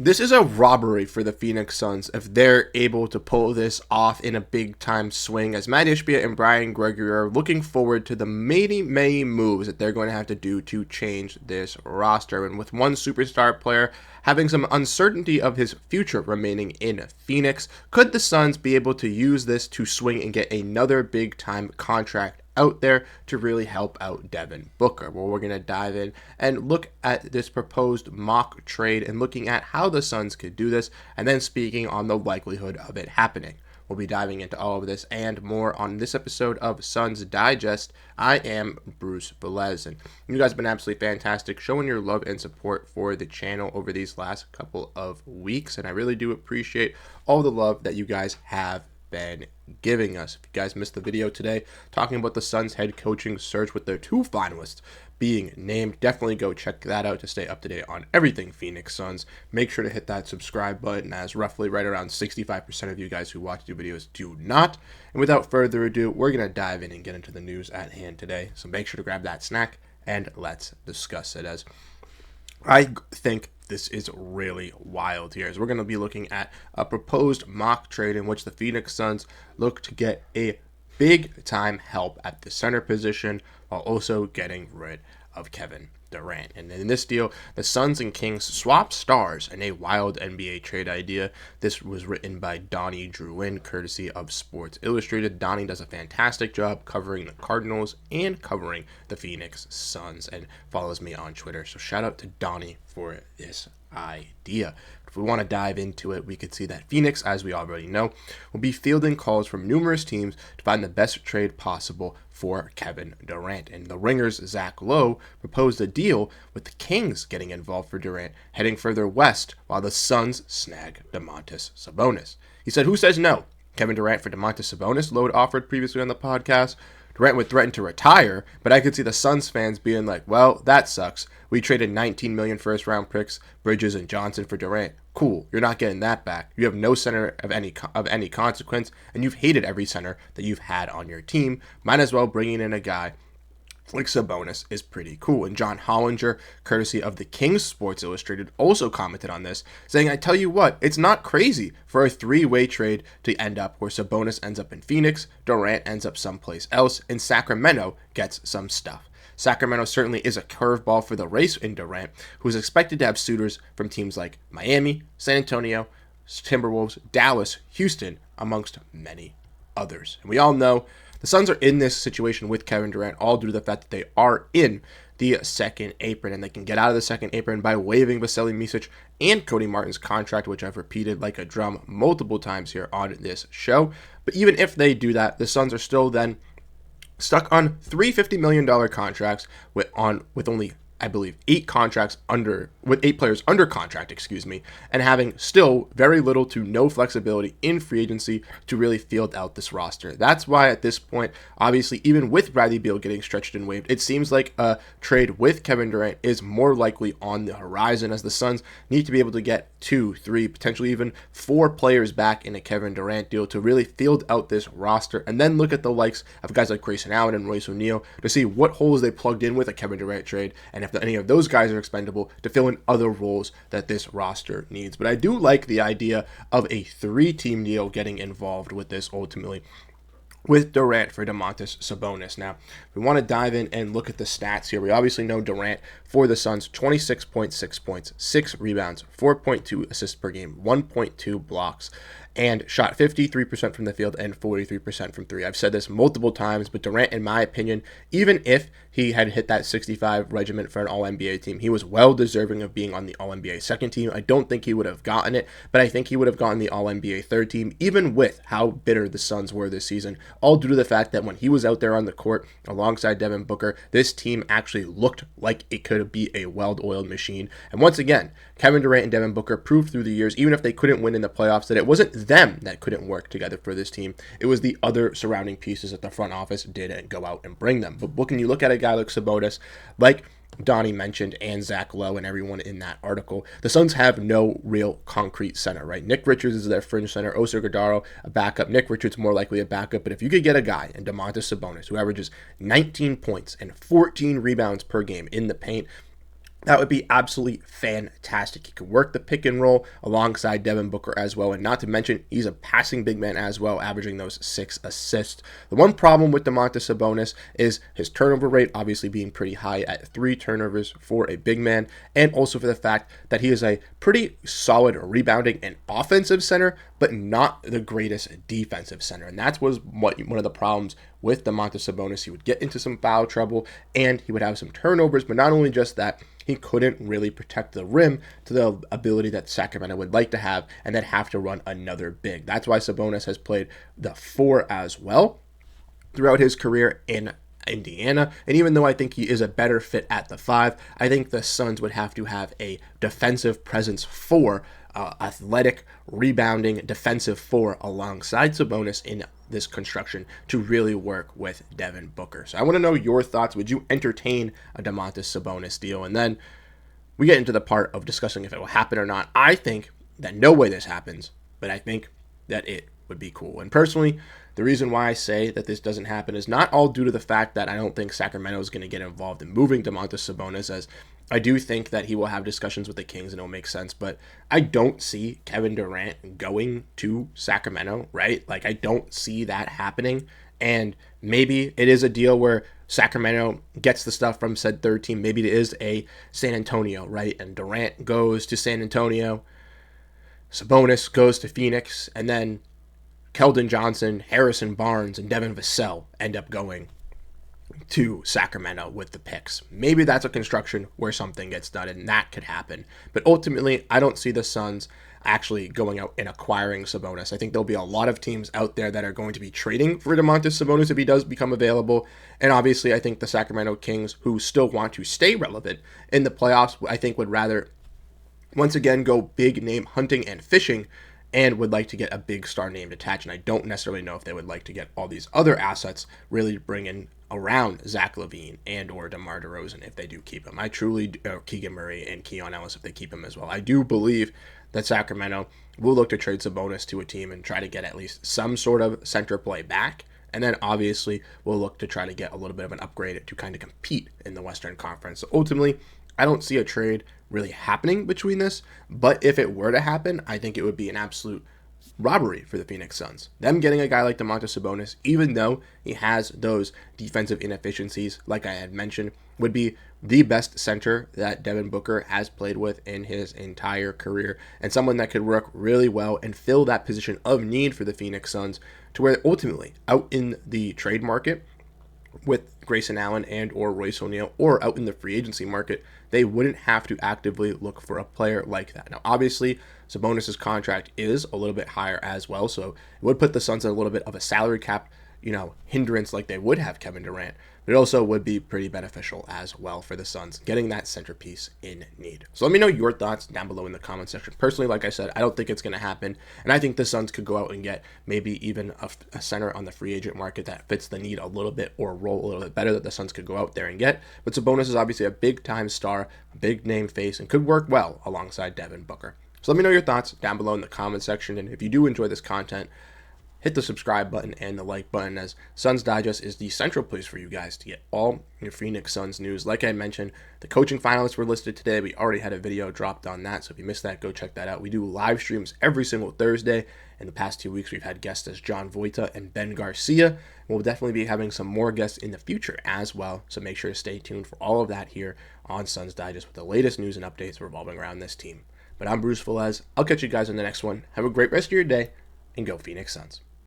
This is a robbery for the Phoenix Suns if they're able to pull this off in a big-time swing, as Matt Ishbia and Brian Gregory are looking forward to the many moves that they're going to have to do to change this roster. And with one superstar player having some uncertainty of his future remaining in Phoenix, could the Suns be able to use this to swing and get another big-time contract out there to really help out Devin Booker? Well, we're going to dive in and look at this proposed mock trade and looking at how the Suns could do this, and then speaking on the likelihood of it happening. We'll be diving into all of this and more on this episode of Suns Digest. I am Bruce Veliz, and you guys have been absolutely fantastic showing your love and support for the channel over these last couple of weeks, and I really do appreciate all the love that you guys have been giving us. If you guys missed the video today talking about the Suns head coaching search with their two finalists being named, definitely go check that out to stay up to date on everything Phoenix Suns. Make sure to hit that subscribe button, as roughly right around 65% of you guys who watch the videos do not. And without further ado, we're going to dive in and get into the news at hand today. So make sure to grab that snack and let's discuss it, as I think this is really wild here, as we're going to be looking at a proposed mock trade in which the Phoenix Suns look to get a big-time help at the center position while also getting rid of Kevin Durant. And in this deal, the Suns and Kings swap stars in a wild NBA trade idea. This was written by Donnie Druin, courtesy of Sports Illustrated. Donnie does a fantastic job covering the Cardinals and covering the Phoenix Suns, and follows me on Twitter. So shout out to Donnie for this idea. If we want to dive into it, we could see that Phoenix, as we already know, will be fielding calls from numerous teams to find the best trade possible for Kevin Durant. And the Ringer's Zach Lowe proposed a deal with the Kings getting involved for Durant, heading further west, while the Suns snag Domantas Sabonis. He said, "Who says no? Kevin Durant for Domantas Sabonis," Lowe offered previously on the podcast. Durant would threaten to retire, but I could see the Suns fans being like, well, that sucks. We traded 19 million first-round picks, Bridges and Johnson, for Durant. Cool, you're not getting that back. You have no center of any consequence, and you've hated every center that you've had on your team. Might as well bringing in a guy like Sabonis is pretty cool. And John Hollinger, courtesy of the Kings Sports Illustrated, also commented on this, saying, "I tell you what, it's not crazy for a three-way trade to end up where Sabonis ends up in Phoenix, Durant ends up someplace else, and Sacramento gets some stuff." Sacramento certainly is a curveball for the race in Durant, who is expected to have suitors from teams like Miami, San Antonio, Timberwolves, Dallas, Houston, amongst many others. And we all know the Suns are in this situation with Kevin Durant all due to the fact that they are in the second apron, and they can get out of the second apron by waiving Vasilije Micic and Cody Martin's contract, which I've repeated like a drum multiple times here on this show. But even if they do that, the Suns are still then stuck on three $50 million contracts with only, I believe, 8 players under contract, and having still very little to no flexibility in free agency to really field out this roster. That's why at this point, obviously, even with Bradley Beal getting stretched and waived, it seems like a trade with Kevin Durant is more likely on the horizon, as the Suns need to be able to get 2, 3, potentially even 4 players back in a Kevin Durant deal to really field out this roster, and then look at the likes of guys like Grayson Allen and Royce O'Neal to see what holes they plugged in with a Kevin Durant trade, and if any of those guys are expendable to fill in other roles that this roster needs. But I do like the idea of a 3-team deal getting involved with this ultimately, with Durant for Domantas Sabonis. Now, we want to dive in and look at the stats here. We obviously know Durant for the Suns, 26.6 points, 6 rebounds, 4.2 assists per game, 1.2 blocks, and shot 53% from the field and 43% from 3. I've said this multiple times, but Durant, in my opinion, even if he had hit that 65 regiment for an All-NBA team, he was well deserving of being on the All-NBA second team. I don't think he would have gotten it, but I think he would have gotten the All-NBA third team, even with how bitter the Suns were this season, all due to the fact that when he was out there on the court alongside Devin Booker, this team actually looked like it could be a well-oiled machine. And once again, Kevin Durant and Devin Booker proved through the years, even if they couldn't win in the playoffs, that it wasn't them that couldn't work together for this team. It was the other surrounding pieces that the front office did and go out and bring them. But when you look at a guy like Sabonis, like Donnie mentioned, and Zach Lowe and everyone in that article, the Suns have no real concrete center, right? Nick Richards is their fringe center, Oscar Guardado a backup. Nick Richards more likely a backup, but if you could get a guy in Domantas Sabonis who averages 19 points and 14 rebounds per game in the paint, That would be absolutely fantastic. He could work the pick and roll alongside Devin Booker as well. And not to mention, he's a passing big man as well, averaging those 6 assists. The one problem with Domantas Sabonis is his turnover rate obviously being pretty high at 3 turnovers for a big man, and also for the fact that he is a pretty solid rebounding and offensive center, but not the greatest defensive center. And that was one of the problems with Domantas Sabonis. He would get into some foul trouble and he would have some turnovers, but not only just that, he couldn't really protect the rim to the ability that Sacramento would like to have, and then have to run another big. That's why Sabonis has played the 4 as well throughout his career in Indiana. And even though I think he is a better fit at the 5, I think the Suns would have to have a defensive presence 4, athletic, rebounding, defensive 4 alongside Sabonis in this construction to really work with Devin Booker. So I want to know your thoughts. Would you entertain a Domantas Sabonis deal? And then we get into the part of discussing if it will happen or not. I think that no way this happens, but I think that it would be cool. And personally, the reason why I say that this doesn't happen is not all due to the fact that I don't think Sacramento is going to get involved in moving Domantas Sabonis, as I do think that he will have discussions with the Kings and it'll make sense, but I don't see Kevin Durant going to Sacramento, right? Like, I don't see that happening. And maybe it is a deal where Sacramento gets the stuff from said third team. Maybe it is a San Antonio, right? And Durant goes to San Antonio, Sabonis goes to Phoenix, and then Keldon Johnson, Harrison Barnes, and Devin Vassell end up going to Sacramento with the picks. Maybe that's a construction where something gets done, and that could happen. But ultimately, I don't see the Suns actually going out and acquiring Sabonis. I think there'll be a lot of teams out there that are going to be trading for Domantas Sabonis if he does become available. And obviously, I think the Sacramento Kings, who still want to stay relevant in the playoffs, I think would rather once again go big name hunting and fishing, and would like to get a big star named attached. And I don't necessarily know if they would like to get all these other assets really bring in around Zach LaVine and or DeMar DeRozan if they do keep him. I truly, Keegan Murray and Keon Ellis if they keep him as well. I do believe that Sacramento will look to trade Sabonis to a team and try to get at least some sort of center play back. And then obviously we'll look to try to get a little bit of an upgrade to kind of compete in the Western Conference. So ultimately, I don't see a trade really happening between this, but if it were to happen, I think it would be an absolute robbery for the Phoenix Suns. Them getting a guy like Domantas Sabonis, even though he has those defensive inefficiencies, like I had mentioned, would be the best center that Devin Booker has played with in his entire career, and someone that could work really well and fill that position of need for the Phoenix Suns, to where ultimately out in the trade market with Grayson Allen and or Royce O'Neal, or out in the free agency market, they wouldn't have to actively look for a player like that. Now, obviously, Sabonis' contract is a little bit higher as well, so it would put the Suns in a little bit of a salary cap, hindrance like they would have Kevin Durant, but it also would be pretty beneficial as well for the Suns, getting that centerpiece in need. So let me know your thoughts down below in the comment section. Personally, like I said, I don't think it's going to happen, and I think the Suns could go out and get maybe even a center on the free agent market that fits the need a little bit or roll a little bit better that the Suns could go out there and get. But Sabonis is obviously a big-time star, a big-name face, and could work well alongside Devin Booker. So let me know your thoughts down below in the comment section, and if you do enjoy this content, hit the subscribe button and the like button, as Suns Digest is the central place for you guys to get all your Phoenix Suns news. Like I mentioned, the coaching finalists were listed today. We already had a video dropped on that, so if you missed that, go check that out. We do live streams every single Thursday. In the past 2 weeks, we've had guests as John Voita and Ben Garcia. We'll definitely be having some more guests in the future as well, so make sure to stay tuned for all of that here on Suns Digest with the latest news and updates revolving around this team. But I'm Bruce Velez. I'll catch you guys in the next one. Have a great rest of your day, and go Phoenix Suns.